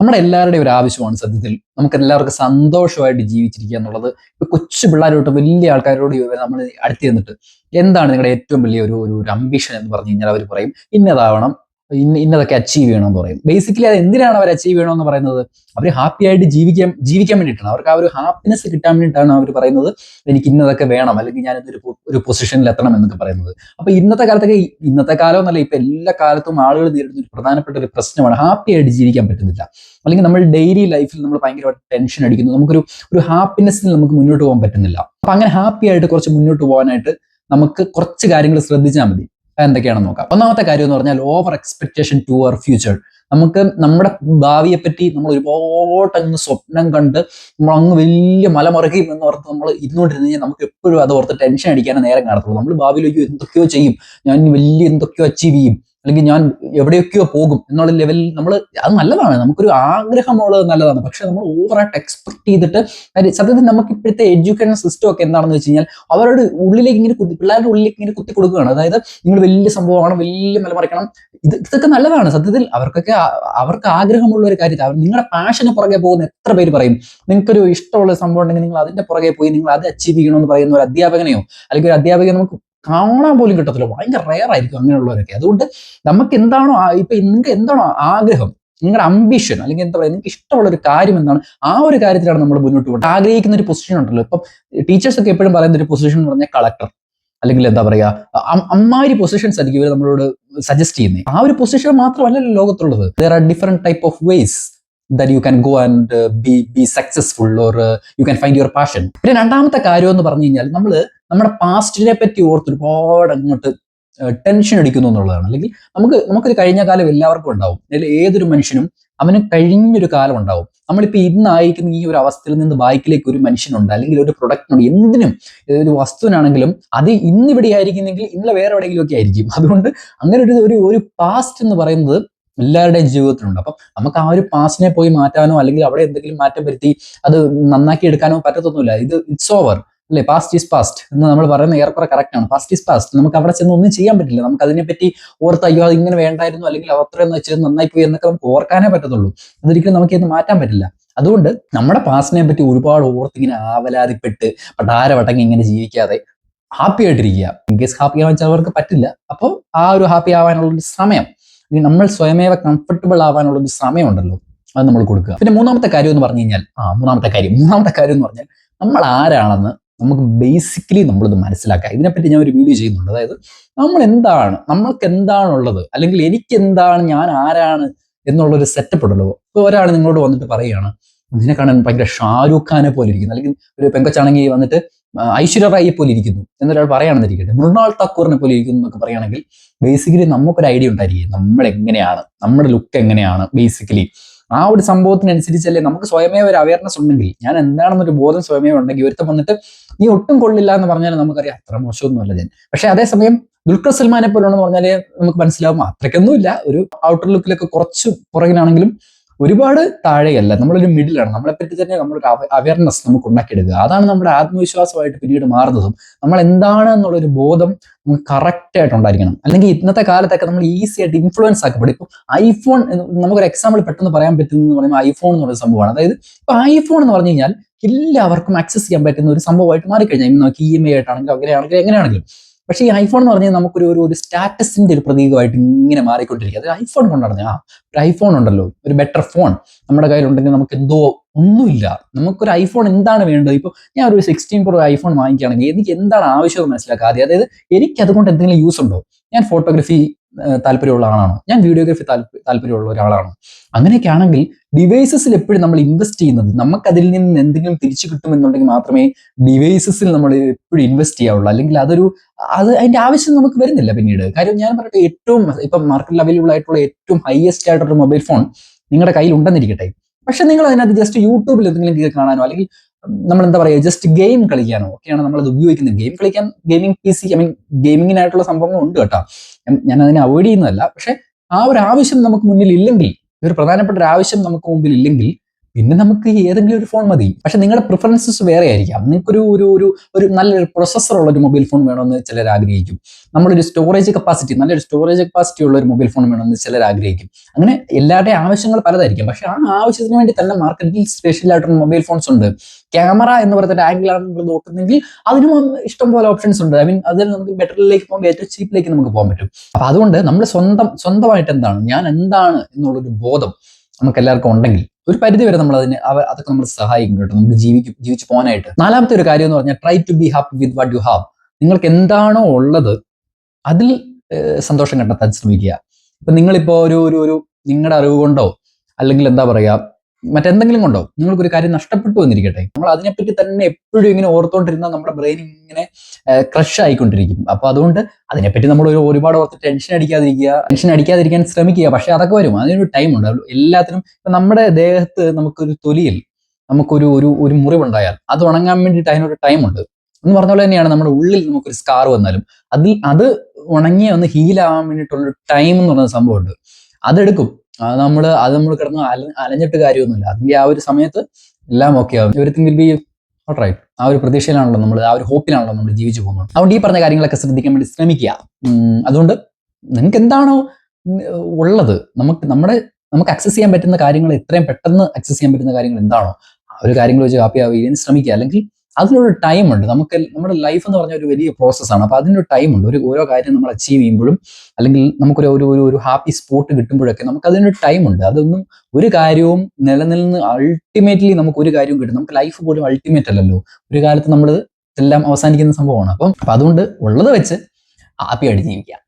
നമ്മുടെ എല്ലാവരുടെയും ഒരു ആവശ്യമാണ് സത്യത്തിൽ നമുക്ക് എല്ലാവർക്കും സന്തോഷമായിട്ട് ജീവിച്ചിരിക്കുക എന്നുള്ളത്. ഇപ്പൊ കൊച്ചു പിള്ളേരോട്ട് വലിയ ആൾക്കാരോട് നമ്മൾ അടുത്ത് ചെന്നിട്ട് എന്താണ് നിങ്ങളുടെ ഏറ്റവും വലിയ ഒരു ഒരു അംബിഷൻ എന്ന് പറഞ്ഞു കഴിഞ്ഞാൽ അവർ പറയും ഇന്നതാവണം, ഇന്നതൊക്കെ അച്ചീവ് ചെയ്യണം എന്ന് പറയും. ബേസിക്കലി അത് എന്തിനാണ് അവർ അച്ചീവ് ചെയ്യണമെന്ന് പറയുന്നത്? അവർ ഹാപ്പി ആയിട്ട് ജീവിക്കാൻ വേണ്ടിയിട്ടാണ്. അവർക്ക് ആ ഒരു ഹാപ്പിനെസ് കിട്ടാൻ വേണ്ടിയിട്ടാണ് അവർ പറയുന്നത് എനിക്ക് ഇന്നതൊക്കെ വേണം, അല്ലെങ്കിൽ ഞാൻ ഒരു പൊസിഷനിൽ എത്തണം എന്നൊക്കെ പറയുന്നത്. അപ്പൊ ഇന്നത്തെ കാലം എന്നല്ല, ഇപ്പൊ എല്ലാ കാലത്തും ആളുകൾ നേരിടുന്ന ഒരു പ്രധാനപ്പെട്ട ഒരു പ്രശ്നമാണ് ഹാപ്പി ആയിട്ട് ജീവിക്കാൻ പറ്റുന്നില്ല. അല്ലെങ്കിൽ നമ്മൾ ഡെയിലി ലൈഫിൽ നമ്മൾ ഭയങ്കരമായിട്ട് ടെൻഷൻ അടിക്കുന്നു, ഒരു ഹാപ്പിനെസ്സിൽ നമുക്ക് മുന്നോട്ട് പോകാൻ പറ്റുന്നില്ല. അപ്പൊ അങ്ങനെ ഹാപ്പി ആയിട്ട് കുറച്ച് മുന്നോട്ട് പോകാനായിട്ട് നമുക്ക് കുറച്ച് കാര്യങ്ങൾ ശ്രദ്ധിച്ചാൽ മതി. എന്തൊക്കെയാണെന്ന് നോക്കാം. ഒന്നാമത്തെ കാര്യം എന്ന് പറഞ്ഞാൽ over expectation to our future. നമുക്ക് നമ്മുടെ ഭാവിയെ പറ്റി നമ്മൾ ഒരുപാട് അങ്ങ് സ്വപ്നം കണ്ട് നമ്മൾ അങ്ങ് വലിയ മലമറിയും എന്ന് ഓർത്ത് നമ്മൾ ഇരുന്നുകൊണ്ടിരുന്ന് കഴിഞ്ഞാൽ നമുക്ക് എപ്പോഴും അത് ഓർത്ത് ടെൻഷൻ അടിക്കാനേ നേരം കാണത്തുള്ളൂ. നമ്മൾ ഭാവിയിലേക്ക് എന്തൊക്കെയോ ചെയ്യും, ഞാൻ വലിയ എന്തൊക്കെയോ അച്ചീവ് ചെയ്യും, അല്ലെങ്കിൽ ഞാൻ എവിടെയൊക്കെയോ പോകും എന്നുള്ള ലെവലിൽ നമ്മൾ, അത് നല്ലതാണ്, നമുക്കൊരു ആഗ്രഹമുള്ളത് നല്ലതാണ്. പക്ഷെ നമ്മൾ ഓവറായിട്ട് എക്സ്പെക്ട് ചെയ്തിട്ട് സത്യത്തിൽ നമുക്ക് ഇപ്പോഴത്തെ എഡ്യൂക്കേഷൻ സിസ്റ്റം ഒക്കെ എന്താണെന്ന് വെച്ച് കഴിഞ്ഞാൽ അവരുടെ ഉള്ളിലേക്ക് ഇങ്ങനെ പിള്ളേരുടെ ഉള്ളിലേക്ക് ഇങ്ങനെ കുത്തി കൊടുക്കുകയാണ്. അതായത് നിങ്ങൾ വലിയ സംഭവമാണ്, വലിയ മലമറിക്കണം, ഇതൊക്കെ നല്ലതാണ് സത്യത്തിൽ. അവർക്ക് ആഗ്രഹമുള്ള ഒരു കാര്യത്തിൽ നിങ്ങളുടെ പാഷന് പുറകെ പോകുന്ന എത്ര പേര് പറയും. നിങ്ങൾക്കൊരു ഇഷ്ടമുള്ള സംഭവം ഉണ്ടെങ്കിൽ നിങ്ങൾ അതിന്റെ പുറകെ പോയി നിങ്ങൾ അത് അച്ചീവ് ചെയ്യണമെന്ന് പറയുന്ന ഒരു അധ്യാപകനെയോ അല്ലെങ്കിൽ ഒരു അധ്യാപകനെ നമുക്ക് കാണാൻ പോലും കിട്ടത്തില്ല. ഭയങ്കര റെയർ ആയിരിക്കും അങ്ങനെയുള്ളവരൊക്കെ. അതുകൊണ്ട് നമുക്ക് എന്താണോ നിങ്ങൾക്ക് എന്താണോ ആഗ്രഹം, നിങ്ങളുടെ അംബിഷൻ, അല്ലെങ്കിൽ എന്താ പറയുക, നിങ്ങൾക്ക് ഇഷ്ടമുള്ള ഒരു കാര്യം എന്താണ്, ആ ഒരു കാര്യത്തിലാണ് നമ്മൾ മുന്നോട്ട് പോകുന്നത്. ആഗ്രഹിക്കുന്ന ഒരു പൊസിഷൻ ഉണ്ടല്ലോ. ഇപ്പം ടീച്ചേഴ്സ് ഒക്കെ എപ്പോഴും പറയുന്ന ഒരു പൊസിഷൻ എന്ന് പറഞ്ഞാൽ കളക്ടർ, അല്ലെങ്കിൽ എന്താ പറയാ, അമ്മാരി പൊസിഷൻസ് ആയിരിക്കും ഇവർ നമ്മളോട് സജസ്റ്റ് ചെയ്യുന്നത്. ആ ഒരു പൊസിഷൻ മാത്രമല്ലല്ലോ ലോകത്തുള്ളത്. There are different type of ways that you can go and be successful, or you can find your passion. പിന്നെ രണ്ടാമത്തെ കാര്യം എന്ന് പറഞ്ഞു കഴിഞ്ഞാൽ നമ്മുടെ പാസ്റ്റിനെ പറ്റി ഓർത്ത് ഒരുപാട് അങ്ങോട്ട് ടെൻഷൻ അടിക്കുന്നു എന്നുള്ളതാണ്. അല്ലെങ്കിൽ നമുക്കൊരു കഴിഞ്ഞ കാലം എല്ലാവർക്കും ഉണ്ടാവും. അല്ലെങ്കിൽ ഏതൊരു മനുഷ്യനും അവന് കഴിഞ്ഞൊരു കാലം ഉണ്ടാവും. നമ്മളിപ്പോൾ ഇന്നായിരിക്കുന്ന ഈ ഒരു അവസ്ഥയിൽ നിന്ന് ബാക്കിലേക്ക് ഒരു മനുഷ്യനുണ്ട്, അല്ലെങ്കിൽ ഒരു പ്രൊഡക്റ്റിനുണ്ട്, എന്തിനും ഒരു വസ്തുവിനാണെങ്കിലും അത് ഇന്നിവിടെ ആയിരിക്കുന്നെങ്കിൽ ഇന്നലെ വേറെ എവിടെയെങ്കിലും ഒക്കെ ആയിരിക്കും. അതുകൊണ്ട് അങ്ങനെ ഒരു പാസ്റ്റ് എന്ന് പറയുന്നത് എല്ലാവരുടെയും ജീവിതത്തിലുണ്ട്. അപ്പം നമുക്ക് ആ ഒരു പാസ്റ്റിനെ പോയി മാറ്റാനോ അല്ലെങ്കിൽ അവിടെ എന്തെങ്കിലും മാറ്റം വരുത്തി അത് നന്നാക്കി എടുക്കാനോ പറ്റത്തൊന്നുമില്ല. ഇറ്റ്സ് ഓവർ അല്ലേ, പാസ്റ്റ് ഈസ് പാസ്റ്റ് എന്ന് നമ്മൾ പറയുന്നത് ഏറെക്കുറെ കറക്റ്റ് ആണ്. Past is past. നമുക്ക് അവിടെ ചെന്ന് ഒന്നും ചെയ്യാൻ പറ്റില്ല. നമുക്ക് അതിനെപ്പറ്റി ഓർത്ത് അയ്യോ അത് ഇങ്ങനെ വേണ്ടായിരുന്നു, അല്ലെങ്കിൽ അത്രയെന്ന് വെച്ചാൽ നന്നായി പോയി എന്നൊക്കെ നമുക്ക് ഓർക്കാനേ പറ്റത്തുള്ളൂ. അതൊരിക്കലും നമുക്ക് ഇന്ന് മാറ്റാൻ പറ്റില്ല. അതുകൊണ്ട് നമ്മുടെ പാസ്റ്റിനെ പറ്റി ഒരുപാട് ഓർത്ത് ഇങ്ങനെ ആവലാതിപ്പെട്ട് പടാരവട്ടങ്ങി ഇങ്ങനെ ജീവിക്കാതെ ഹാപ്പി ആയിട്ടിരിക്കുക. ഇൻ കേസ് ഹാപ്പി ആവാൻ ചിലവർക്ക് പറ്റില്ല. അപ്പോൾ ആ ഒരു ഹാപ്പി ആവാനുള്ളൊരു സമയം, നമ്മൾ സ്വയമേവ കംഫർട്ടബിൾ ആവാനുള്ള ഒരു സമയമുണ്ടല്ലോ, അത് നമ്മൾ കൊടുക്കുക. പിന്നെ മൂന്നാമത്തെ കാര്യം എന്ന് പറഞ്ഞു കഴിഞ്ഞാൽ എന്ന് പറഞ്ഞാൽ നമ്മൾ ആരാണെന്ന് നമുക്ക് ബേസിക്കലി നമ്മളിത് മനസ്സിലാക്കുക. ഇതിനെപ്പറ്റി ഞാൻ ഒരു വീഡിയോ ചെയ്യുന്നുണ്ട്. അതായത് നമ്മൾക്ക് എന്താണുള്ളത്, അല്ലെങ്കിൽ എനിക്ക് എന്താണ്, ഞാൻ ആരാണ് എന്നുള്ളൊരു സെറ്റപ്പ് ഉണ്ടല്ലോ. ഇപ്പോൾ ഒരാൾ നിങ്ങളോട് വന്നിട്ട് പറയുകയാണ് ഇതിനെ കാണാൻ ഭയങ്കര ഷാരൂഖ് ഖാനെ പോലെ ഇരിക്കുന്നു, അല്ലെങ്കിൽ ഒരു പെങ്കൊച്ചാണെങ്കിൽ വന്നിട്ട് ഐശ്വര്യ റായിയെ പോലെ ഇരിക്കുന്നു എന്നൊരാൾ പറയുകയാണെന്നിരിക്കട്ടെ, മൃണാൾ താക്കൂറിനെ പോലെ ഇരിക്കുന്നു എന്നൊക്കെ പറയുകയാണെങ്കിൽ ബേസിക്കലി നമുക്കൊരു ഐഡിയ ഉണ്ടായിരിക്കും നമ്മൾ എങ്ങനെയാണ്, നമ്മുടെ ലുക്ക് എങ്ങനെയാണ്. ബേസിക്കലി ആ ഒരു സംഭവത്തിനനുസരിച്ചല്ലേ നമുക്ക് സ്വയമേ ഒരു അവയർനെസ് ഉണ്ടെങ്കിൽ, ഞാൻ എന്താണെന്നൊരു ബോധം സ്വയമേ ഉണ്ടെങ്കിൽ, ഒരുത്തം വന്നിട്ട് നീ ഒട്ടും കൊള്ളില്ല എന്ന് പറഞ്ഞാൽ നമുക്കറിയാം അത്ര മോശമൊന്നുമല്ല ഞാൻ. പക്ഷെ അതേസമയം ദുൽഖർ സൽമാനെ പോലെയാണെന്ന് പറഞ്ഞാലേ നമുക്ക് മനസ്സിലാവും അത്രയ്ക്കൊന്നുമില്ല, ഒരു ഔട്ടർ ലുക്കിലൊക്കെ കുറച്ച് പുറകിലാണെങ്കിലും ഒരുപാട് താഴെയല്ല, നമ്മളൊരു മിഡിലാണ്. നമ്മളെപ്പറ്റി തന്നെ നമ്മളൊരു അവയർനെസ് നമുക്ക് ഉണ്ടാക്കിയെടുക്കുക. അതാണ് നമ്മുടെ ആത്മവിശ്വാസമായിട്ട് പിന്നീട് മാറുന്നതും. നമ്മൾ എന്താണ് എന്നുള്ളൊരു ബോധം നമുക്ക് കറക്റ്റ് ആയിട്ട് ഉണ്ടായിരിക്കണം. അല്ലെങ്കിൽ ഇന്നത്തെ കാലത്തൊക്കെ നമ്മൾ ഈസി ആയിട്ട് ഇൻഫ്ലുവൻസ് ആക്കപ്പെടും. ഇപ്പം ഐഫോൺ നമുക്കൊരു എക്സാമ്പിൾ പെട്ടെന്ന് പറയാൻ പറ്റുന്ന പറയുമ്പോൾ ഐഫോൺ എന്ന് പറയുന്ന സംഭവമാണ്. അതായത് ഇപ്പൊ ഐഫോൺ എന്ന് പറഞ്ഞു കഴിഞ്ഞാൽ എല്ലാവർക്കും ആക്സസ് ചെയ്യാൻ പറ്റുന്ന ഒരു സംഭവമായിട്ട് മാറിക്കഴിഞ്ഞാൽ, നമുക്ക് EMI ആയിട്ടാണെങ്കിലും അങ്ങനെയാണെങ്കിലും എങ്ങനെയാണെങ്കിലും. പക്ഷേ ഈ ഐഫോൺ എന്ന് പറഞ്ഞാൽ നമുക്കൊരു സ്റ്റാറ്റസിന്റെ ഒരു പ്രതീകമായിട്ട് ഇങ്ങനെ മാറിക്കൊണ്ടിരിക്കുക. അത് ഐഫോൺ കൊണ്ടാണ് ഒരു ഐഫോൺ ഉണ്ടല്ലോ, ഒരു ബെറ്റർ ഫോൺ നമ്മുടെ കയ്യിലുണ്ടെങ്കിൽ നമുക്ക് എന്തോ ഒന്നുമില്ല. നമുക്കൊരു ഐഫോൺ എന്താണ് വേണ്ടത്? ഇപ്പോൾ ഞാൻ ഒരു 16 Pro ഐഫോൺ വാങ്ങിക്കുകയാണെങ്കിൽ എനിക്ക് എന്താണ് ആവശ്യം മനസ്സിലാക്കുക ആദ്യം. അതായത് എനിക്ക് അതുകൊണ്ട് എന്തെങ്കിലും യൂസ് ഉണ്ടോ? ഞാൻ ഫോട്ടോഗ്രാഫി താല്പര്യമുള്ള ആളാണോ? ഞാൻ വീഡിയോഗ്രാഫി താല്പര്യമുള്ള ഒരാളാണോ? അങ്ങനെയൊക്കെ ആണെങ്കിൽ ഡിവൈസസിൽ എപ്പോഴും നമ്മൾ ഇൻവെസ്റ്റ് ചെയ്യുന്നത് നമുക്ക് അതിൽ നിന്ന് എന്തെങ്കിലും തിരിച്ചു കിട്ടുമെന്നുണ്ടെങ്കിൽ മാത്രമേ ഡിവൈസസിൽ നമ്മൾ എപ്പോഴും ഇൻവെസ്റ്റ് ചെയ്യാവുള്ളൂ. അല്ലെങ്കിൽ അതിന്റെ ആവശ്യം നമുക്ക് വരുന്നില്ല പിന്നീട്. കാര്യം ഞാൻ പറയട്ടെ, ഏറ്റവും ഇപ്പം മാർക്കറ്റിൽ അവൈലബിൾ ആയിട്ടുള്ള ഏറ്റവും ഹയസ്റ്റ് ആയിട്ടുള്ള മൊബൈൽ ഫോൺ നിങ്ങളുടെ കയ്യിൽ ഉണ്ടെന്നിരിക്കട്ടെ, പക്ഷെ നിങ്ങൾ അതിനകത്ത് ജസ്റ്റ് യൂട്യൂബിൽ എന്തെങ്കിലും കാണാനോ അല്ലെങ്കിൽ നമ്മൾ എന്താ പറയുക ജസ്റ്റ് ഗെയിം കളിക്കാനോ ഒക്കെയാണ് നമ്മളത് ഉപയോഗിക്കുന്നത്. ഗെയിം കളിക്കാൻ ഗെയിമിംഗ് PC, ഗെയിമിങ്ങിനായിട്ടുള്ള സംഭവങ്ങൾ ഉണ്ട് കേട്ടോ, ഞാൻ അതിനെ അവോയ്ഡ് ചെയ്യുന്നതല്ല. പക്ഷെ ആ ഒരു ആവശ്യം നമുക്ക് മുന്നിൽ ഇല്ലെങ്കിൽ, ഒരു പ്രധാനപ്പെട്ട ഒരു ആവശ്യം നമുക്ക് മുമ്പിൽ ഇല്ലെങ്കിൽ പിന്നെ നമുക്ക് ഏതെങ്കിലും ഒരു ഫോൺ മതി. പക്ഷെ നിങ്ങളുടെ പ്രിഫറൻസസ് വേറെ ആയിരിക്കാം. നിങ്ങൾക്കൊരു ഒരു ഒരു ഒരു നല്ലൊരു പ്രൊസസ്സർ ഉള്ള ഒരു മൊബൈൽ ഫോൺ വേണമെന്ന് ചിലർ ആഗ്രഹിക്കും. നല്ലൊരു സ്റ്റോറേജ് കപ്പാസിറ്റി ഉള്ള ഒരു മൊബൈൽ ഫോൺ വേണമെന്ന് ചിലർ ആഗ്രഹിക്കും. അങ്ങനെ എല്ലാവരുടെയും ആവശ്യങ്ങൾ പലതായിരിക്കും. പക്ഷെ ആ ആവശ്യത്തിന് വേണ്ടി തന്നെ മാർക്കറ്റിൽ സ്പെഷ്യൽ ആയിട്ടുള്ള മൊബൈൽ ഫോൺസ് ഉണ്ട്. ക്യാമറ എന്ന് പറയുന്ന ആംഗിളാണ് നിങ്ങൾ നോക്കുന്നെങ്കിൽ അതിനും ഇഷ്ടംപോലെ ഓപ്ഷൻസ് ഉണ്ട്. ഐ മീൻ അതിൽ നമുക്ക് ബെറ്ററിലേക്ക് പോകുമ്പോൾ ഏറ്റവും ചീപ്പിലേക്ക് നമുക്ക് പോകാൻ പറ്റും. അപ്പൊ അതുകൊണ്ട് നമ്മൾ സ്വന്തമായിട്ട് എന്താണ്, ഞാൻ എന്താണ് എന്നുള്ളൊരു ബോധം നമുക്ക് എല്ലാവർക്കും ഉണ്ടെങ്കിൽ ഒരു പരിധി വരെ നമ്മൾ അതൊക്കെ നമ്മൾ സഹായിക്കും കേട്ടോ, നമുക്ക് ജീവിച്ചു പോകാനായിട്ട്. നാലാമത്തെ ഒരു കാര്യം എന്ന് പറഞ്ഞാൽ try to be happy with what you have. നിങ്ങൾക്ക് എന്താണോ ഉള്ളത് അതിൽ സന്തോഷം കണ്ടെത്താൻ ശ്രമിക്കുക. ഇപ്പൊ നിങ്ങളിപ്പോ ഒരു നിങ്ങളുടെ അറിവ് കൊണ്ടോ അല്ലെങ്കിൽ എന്താ പറയാ മറ്റെന്തെങ്കിലും കൊണ്ടോ നിങ്ങൾക്കൊരു കാര്യം നഷ്ടപ്പെട്ടു എന്നിരിക്കട്ടെ, നമ്മൾ അതിനെപ്പറ്റി തന്നെ എപ്പോഴും ഇങ്ങനെ ഓർത്തുകൊണ്ടിരുന്നാൽ നമ്മുടെ ബ്രെയിൻ ഇങ്ങനെ ക്രഷ് ആയിക്കൊണ്ടിരിക്കും. അപ്പൊ അതുകൊണ്ട് അതിനെപ്പറ്റി നമ്മൾ ഒരുപാട് ഓർത്ത് ടെൻഷൻ അടിക്കാതിരിക്കാൻ ശ്രമിക്കുക. പക്ഷെ അതൊക്കെ വരും, അതിനൊരു ടൈം ഉണ്ട്. എല്ലാത്തിനും ഇപ്പൊ നമ്മുടെ ദേഹത്ത് നമുക്കൊരു തൊലിയിൽ നമുക്കൊരു ഒരു ഒരു മുറിവുണ്ടായാൽ അത് ഉണങ്ങാൻ വേണ്ടിയിട്ട് അതിനൊരു ടൈമുണ്ട് എന്ന് പറഞ്ഞ പോലെ തന്നെയാണ് നമ്മുടെ ഉള്ളിൽ നമുക്കൊരു സ്കാർ വന്നാലും അത് ഉണങ്ങി ഒന്ന് ഹീലാവാൻ വേണ്ടിയിട്ടുള്ളൊരു ടൈം എന്ന് പറയുന്ന സംഭവമുണ്ട്. അതെടുക്കും. അത് നമ്മൾ കിടന്ന് അലഞ്ഞിട്ട് കാര്യമൊന്നുമില്ല. അതിന്റെ ആ ഒരു സമയത്ത് എല്ലാം ഓക്കെ ആവും. Everything will be alright. ആ ഒരു പ്രതീക്ഷയിലാണല്ലോ നമ്മൾ, ആ ഒരു ഹോപ്പിലാണല്ലോ നമ്മൾ ജീവിച്ചു പോകുന്നത്. അതുകൊണ്ട് ഈ പറഞ്ഞ കാര്യങ്ങളൊക്കെ ശ്രദ്ധിക്കാൻ വേണ്ടി ശ്രമിക്കുക. അതുകൊണ്ട് നിങ്ങൾക്ക് എന്താണോ ഉള്ളത്, നമുക്ക് ആക്സസ് ചെയ്യാൻ പറ്റുന്ന കാര്യങ്ങൾ, എത്രയും പെട്ടെന്ന് ആക്സസ് ചെയ്യാൻ പറ്റുന്ന കാര്യങ്ങൾ എന്താണോ ആ ഒരു കാര്യങ്ങൾ വെച്ച് ഹാപ്പി ആവുകയും ശ്രമിക്കുക. അല്ലെങ്കിൽ അതിനൊരു ടൈമുണ്ട്. നമ്മുടെ ലൈഫ് എന്ന് പറഞ്ഞ ഒരു വലിയ പ്രോസസ്സാണ്. അപ്പൊ അതിനൊരു ടൈമുണ്ട്. ഓരോ കാര്യം നമ്മൾ അച്ചീവ് ചെയ്യുമ്പോഴും അല്ലെങ്കിൽ നമുക്കൊരു ഹാപ്പി സ്പോട്ട് കിട്ടുമ്പോഴൊക്കെ നമുക്ക് അതിനൊരു ടൈമുണ്ട്. അതൊന്നും ഒരു കാര്യവും നിലനിന്ന് അൾട്ടിമേറ്റ്ലി നമുക്ക് ഒരു കാര്യവും കിട്ടും. നമുക്ക് ലൈഫ് പോലും അൾട്ടിമേറ്റ് അല്ലല്ലോ. ഒരു കാലത്ത് നമ്മൾ എല്ലാം അവസാനിക്കുന്ന സംഭവമാണ്. അപ്പം അതുകൊണ്ട് ഉള്ളത് വെച്ച് ഹാപ്പി ആയിട്ട് ജീവിക്കുക.